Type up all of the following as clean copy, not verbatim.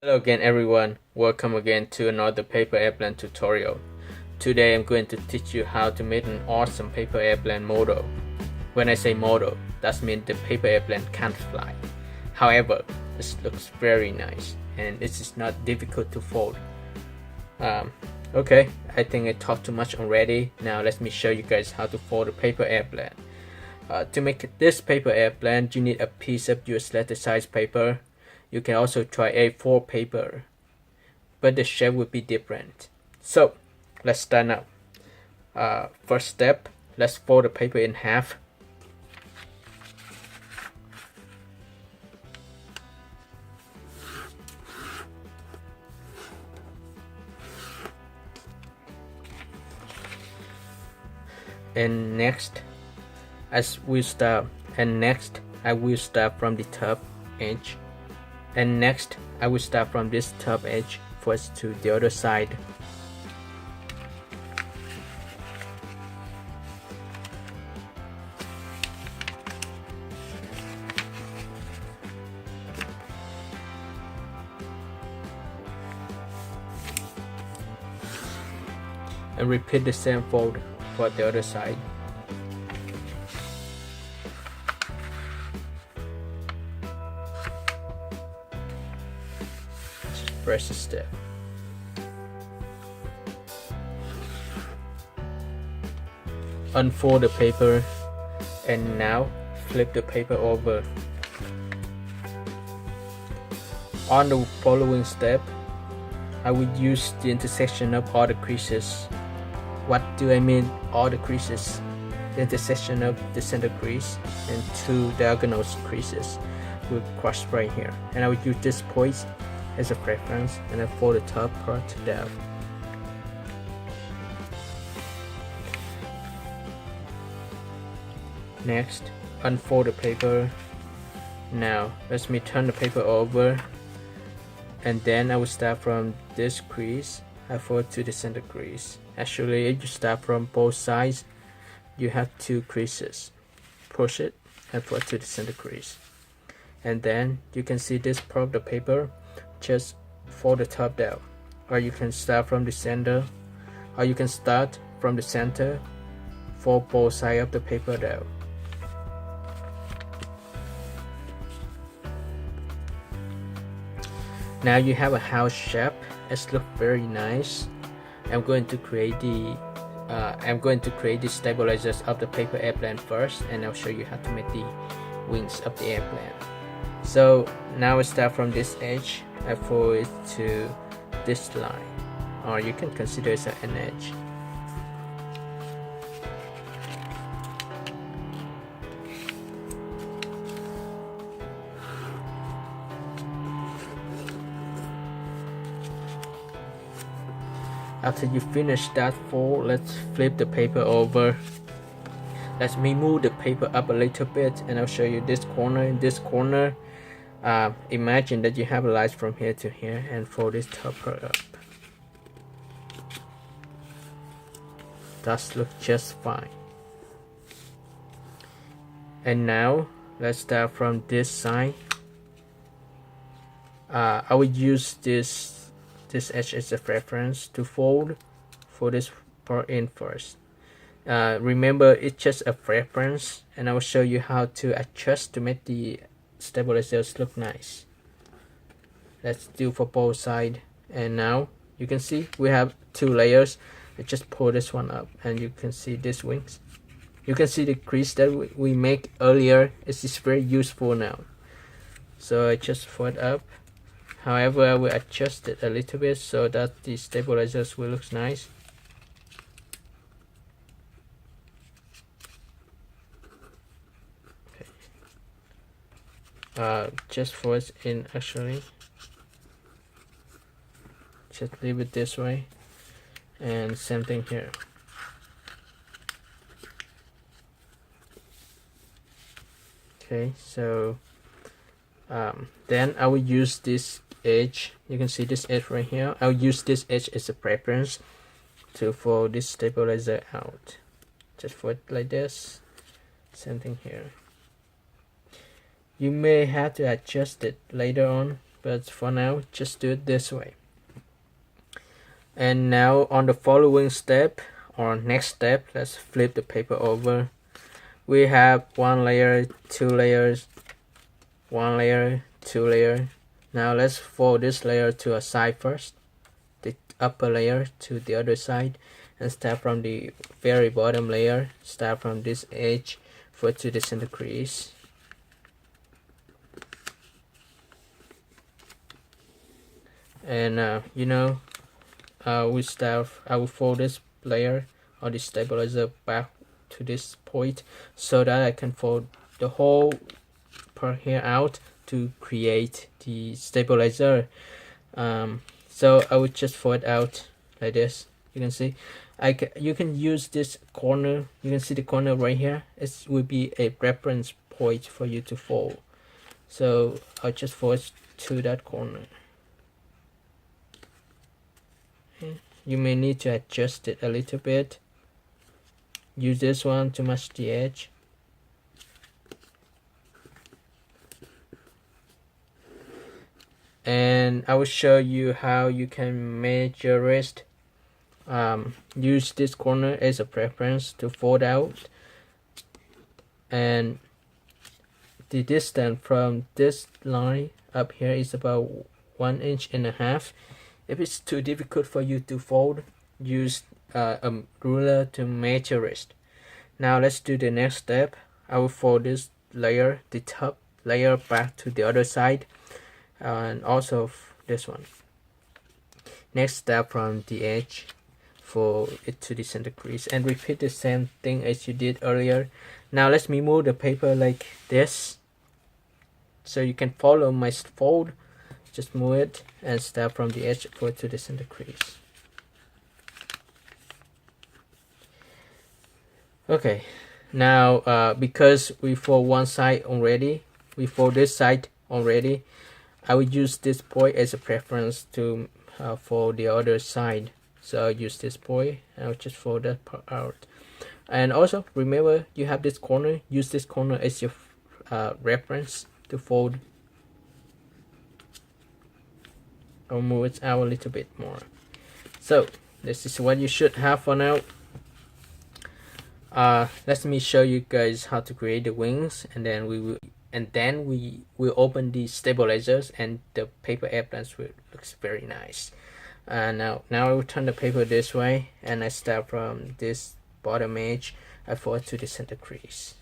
Hello again everyone, welcome again to another paper airplane tutorial. Today I'm going to teach you how to make an awesome paper airplane model. When I say model, that means the paper airplane can't fly. However, this looks very nice and it is not difficult to fold. Okay, I think I talked too much already. Now let me show you guys how to fold a paper airplane. To make this paper airplane, you need a piece of US letter size paper. You can also try A4 paper, but the shape will be different. So let's start now. First step, let's fold the paper in half. And next, I will start from the top edge. And next, I will start from this top edge first to the other side. And repeat the same fold for the other side. Press a step. Unfold the paper and now flip the paper over. On the following step, I will use the intersection of all the creases. What do I mean all the creases? The intersection of the center crease and two diagonal creases will cross right here, and I will use this point as a reference and I fold the top part down. Next, unfold the paper. Now let me turn the paper over, and then I will start from this crease. I fold to the center crease. Actually, if you start from both sides, you have two creases. Push it and fold to the center crease, and then you can see this part of the paper. Just fold the top down, or you can start from the center, fold both sides of the paper down. Now you have a house shape. It looks very nice. I'm going to create the stabilizers of the paper airplane first, and I'll show you how to make the wings of the airplane. So now I start from this edge. I fold it to this line, or you can consider it an edge. After you finish that fold, let's flip the paper over. Let me move the paper up a little bit, and I'll show you this corner. In this corner, imagine that you have a line from here to here, and fold this top part up. That looks just fine. And now let's start from this side. I will use this edge as a reference to fold this part in first. Remember, it's just a reference, and I will show you how to adjust to make the stabilizers look nice. Let's do for both sides. And now you can see we have two layers. I just pull this one up, and you can see these wings. You can see the crease that we make earlier. It is very useful now. So I just fold up. However, I will adjust it a little bit so that the stabilizers will look nice. Just fold it in actually. Just leave it this way, and same thing here. Okay, so then I will use this edge. You can see this edge right here. I'll use this edge as a preference to fold this stabilizer out. Just fold it like this. Same thing here. You may have to adjust it later on, but for now just do it this way. And now on the following step or next step, let's flip the paper over. We have one layer, two layers, one layer, two layer. Now let's fold this layer to a side first, the upper layer to the other side, and start from the very bottom layer. Start from this edge, fold to the center crease. And I will fold this layer or the stabilizer back to this point so that I can fold the whole part here out to create the stabilizer. So I would just fold out like this. You can see you can use this corner. You can see the corner right here. It will be a reference point for you to fold. So I'll just fold to that corner. You may need to adjust it a little bit. Use this one to match the edge. And I will show you how you can measure it. Use this corner as a reference to fold out, and the distance from this line up here is about 1.5 inches. If it's too difficult for you to fold, use a ruler to measure it. Now let's do the next step. I will fold this layer, the top layer, back to the other side, and also this one. Next step, from the edge, fold it to the center crease, and repeat the same thing as you did earlier. Now let's move the paper like this so you can follow my fold. Just move it and start from the edge, fold to the center crease. Okay, now because we fold one side already, we fold this side already, I will use this point as a preference to fold the other side. So I'll use this point and I'll just fold that part out. And also remember, you have this corner, use this corner as your reference to fold. I'll move it out a little bit more. So this is what you should have for now. Let me show you guys how to create the wings, and then we will open the stabilizers, and the paper airplanes will looks very nice. Now I will turn the paper this way, and I start from this bottom edge. I fold to the center crease.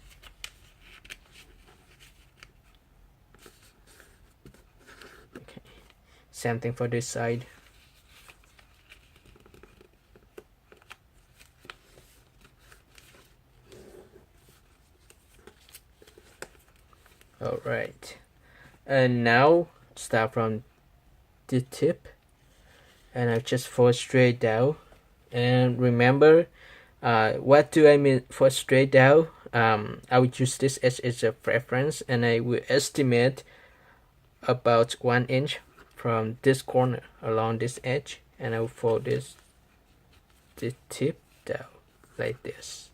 Same thing for this side. Alright, and now start from the tip, and I just fold straight down. And remember, what do I mean for straight down? I will use this as a reference, and I will estimate about 1 inch from this corner along this edge, and I will fold the tip down like this.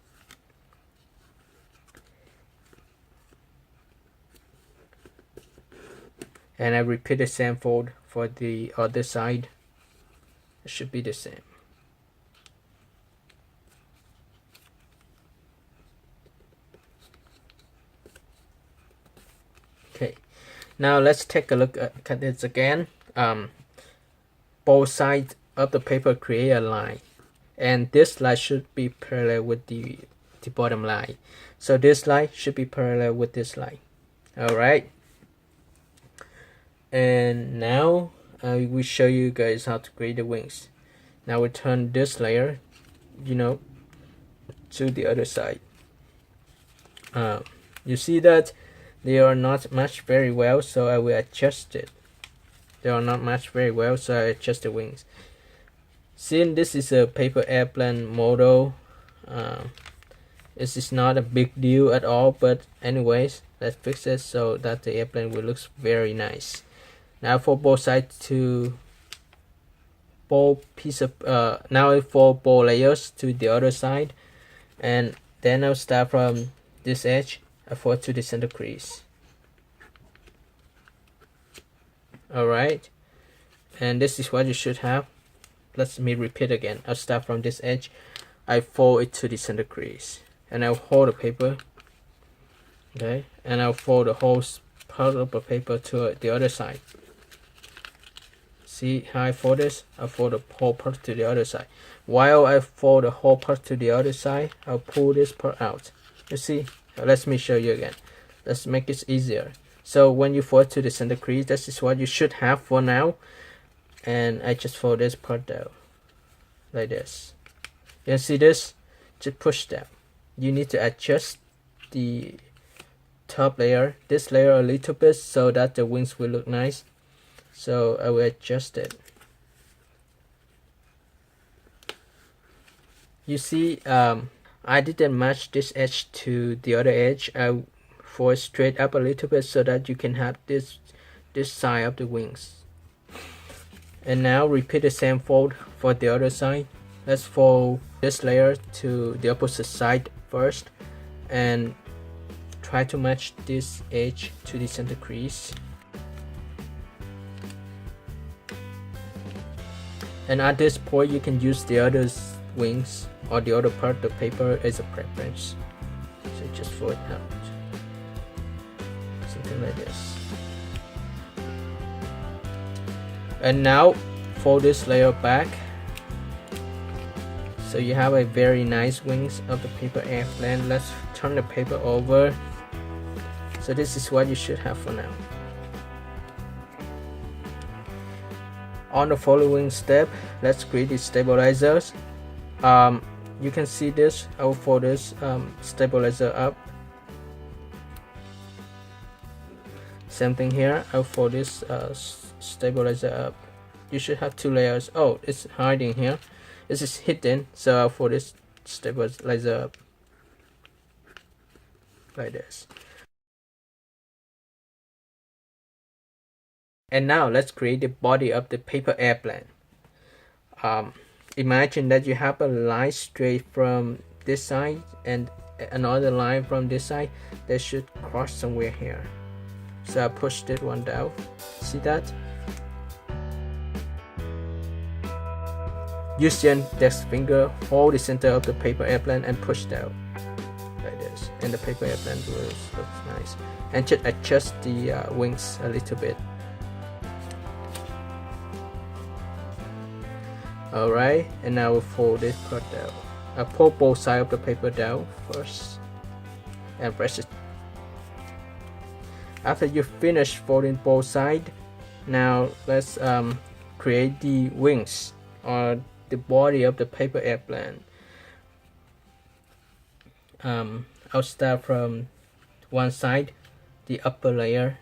And I repeat the same fold for the other side. It should be the same. Okay, now let's take a look at this again. Both sides of the paper create a line, and this line should be parallel with the bottom line. So this line should be parallel with this line. Alright, and now I will show you guys how to create the wings. Now we turn this layer, to the other side. You see that they are not matched very well, so I will adjust it. They are not matched very well, so I adjust the wings. Since this is a paper airplane model, this is not a big deal at all, but anyways, let's fix it so that the airplane will look very nice. Now for both sides to both now I fold both layers to the other side, and then I'll start from this edge. I fold to the center crease. Alright, and this is what you should have. Let me repeat again. I'll start from this edge. I fold it to the center crease, and I'll hold the paper, okay, and I'll fold the whole part of the paper to the other side. See how I fold this? I'll fold the whole part to the other side. While I fold the whole part to the other side, I'll pull this part out. You see? Let me show you again. Let's make it easier. So when you fold to the center crease, this is what you should have for now. And I just fold this part down like this. You see this? Just push down. You need to adjust the top layer, this layer a little bit, so that the wings will look nice. So I will adjust it. You see, I didn't match this edge to the other edge. I fold straight up a little bit so that you can have this side of the wings. And now repeat the same fold for the other side. Let's fold this layer to the opposite side first and try to match this edge to the center crease. And at this point you can use the other wings or the other part of the paper as a preference. So just fold it out. Something like this. And now fold this layer back, so you have a very nice wings of the paper airplane. Let's turn the paper over. So this is what you should have for now. On the following step, let's create the stabilizers. You can see this. I will fold this stabilizer up. Same thing here. I'll fold this stabilizer up. You should have two layers. Oh, it's hiding here. This is hidden, so I'll fold this stabilizer up like this. And now let's create the body of the paper airplane. Imagine that you have a line straight from this side and another line from this side. They should cross somewhere here. So I push this one down. See that? Use your index finger, hold the center of the paper airplane and push down like this. And the paper airplane will look nice. And just adjust the wings a little bit. Alright, and now we'll fold this part down. I pull both sides of the paper down first and press it. After you finish folding both sides, now let's create the wings or the body of the paper airplane. I'll start from one side, the upper layer.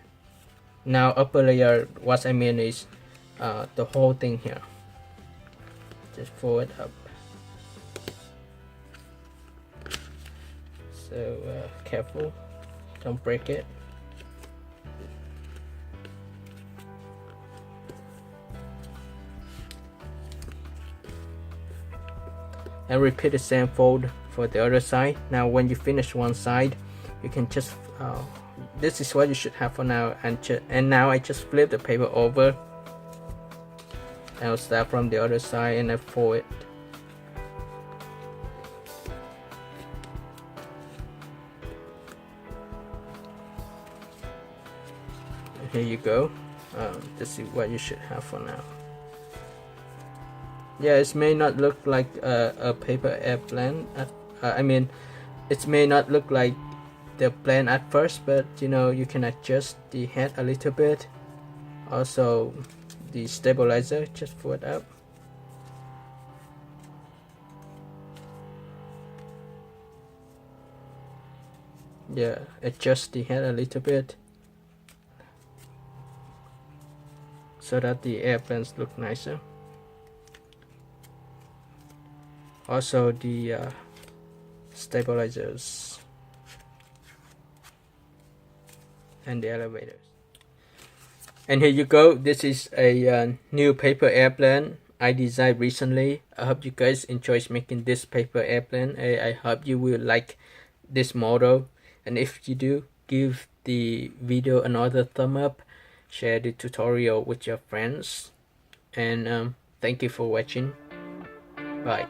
Now upper layer, what I mean is the whole thing here. Just fold it up. So careful, don't break it. And repeat the same fold for the other side. Now when you finish one side, you can just this is what you should have for now. And now I just flip the paper over. I'll start from the other side and I fold it. Here you go. This is what you should have for now. Yeah, it may not look like a paper airplane. I mean, it may not look like the plane at first, but you know, you can adjust the head a little bit. Also, the stabilizer, just fold up. Yeah, adjust the head a little bit so that the airplanes look nicer. Also the stabilizers and the elevators. And here you go. This is a new paper airplane I designed recently. I hope you guys enjoy making this paper airplane. I hope you will like this model, and if you do, give the video another thumb up share the tutorial with your friends, and thank you for watching. Bye.